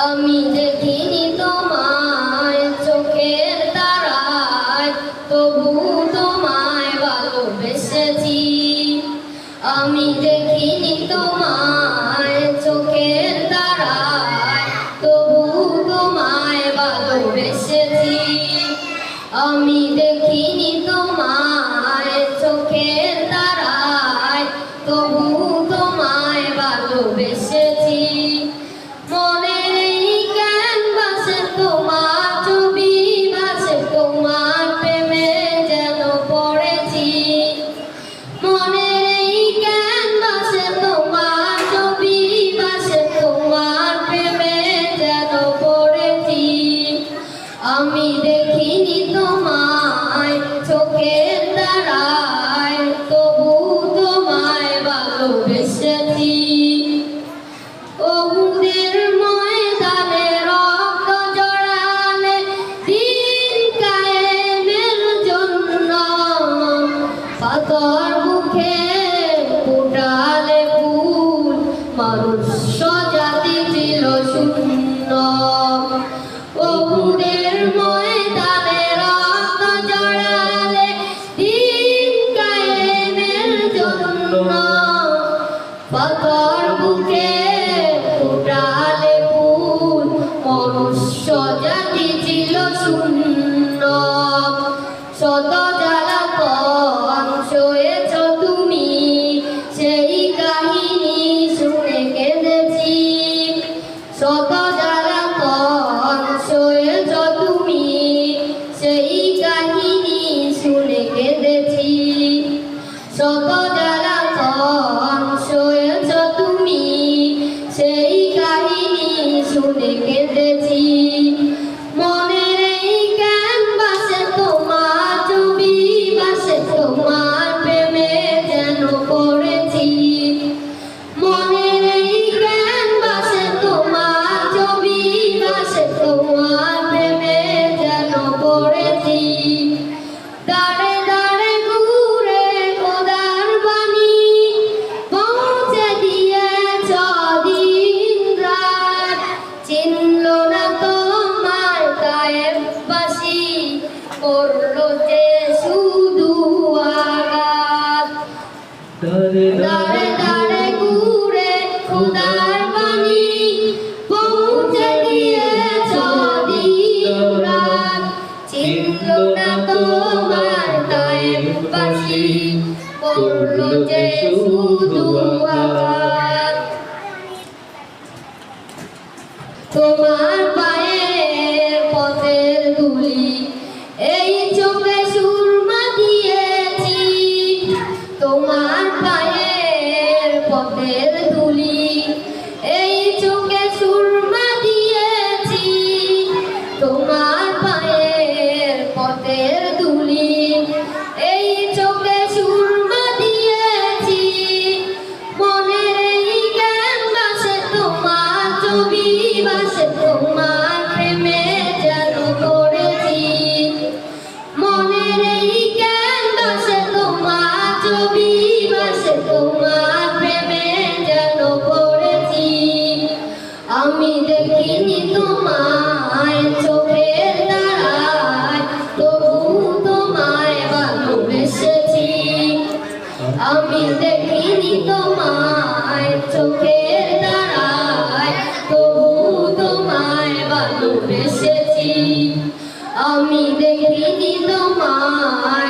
আমি দেখিনি তোমায় চোখের তারায়, তবু তোমায় ভালোবেসেছি। আমি দেখিনি তোমায় চোখের তারায়, তবু তোমায় ভালোবেসেছি। আমি দেখিনি তোমায় চোখের তারায়, তবু তোমায় ভালোবেসেছি। মনের এই ক্যানভাসে তোমার ছবি ভাসে, তোমার প্রেমে যেন পড়েছি। মনের এই ক্যানভাসে তোমার ছবি ভাসে, তোমার প্রেমে যেন পড়েছি। আমি দেখিনি তোমায় চোখের তারায়, তবু তোমায় ভালোবেসেছি। ওহুদের ময়দানে রক্ত জড়ালে দিন কায়েমের জন্য, পাথর বুকে ফুটালে ফুল, মানুষ জাতি ছিল শূন্য। ওহুদের ময়দানে রক্ত জড়ালে দিন কায়েমের জন্য, পাথর বুকে ফুটালে ফুল, মনুষ্য জাতি ছিল শূন্য। শত জ্বালাতন সয়েছ তুমি, সেই কাহিনী শুনে কেঁদেছি। শত জ্বালাতন সয়েছ তুমি, সেই কাহিনী শুনে কেঁদেছি। শত জ্বালাতন সয়েছ তুমি, সেই কাহিনী শুনে কেঁদেছি। মনের এই ক্যানভাসে তোমার ছবি ভাসে, তোমার প্রেমে যেন পড়েছি। মনের এই ক্যানভাসে তোমার ছবি ভাসে, তোমার প্রেমে যেন পড়েছি। দাঁড়ে দাঁড়ে ঘুরে খোদার বাণী পৌঁছে দিয়েছ দিন রাত, চিনল না তোমার কায়েমবাসী, করলো যে শুধু আঘাত। দাঁড়ে দাঁড়ে ঘুরে খোদার বাণী পৌঁছে দিয়েছ দিন রাত, চিনল না তোমার কায়েমবাসী, করলো যে শুধু আঘাত। তোমার পায়ের পথের ধুলি এই চোখে সুরমা দিয়েছি। তোমার পায়ের পথের ধুলি এই চোখে সুরমা দিয়েছি। তোমার পায়ের পথের ধুলি এই চোখে সুরমা দিয়েছি। মনের এই ক্যানভাসে তোমার ছবি ভাসে, তোমার প্রেমে যেন পড়েছি। মনের এই ক্যানভাসে তোমার ছবি ভাসে, তোমার প্রেমে যেন পড়েছি। আমি দেখিনি তোমায় চোখের তারায়, তবু তোমায় ভালোবেসেছি। আমি দেখিনি তোমায় চোখের তারায়, তবু তোমায় ভালোবেসেছি। আমি দেখিনি তোমায়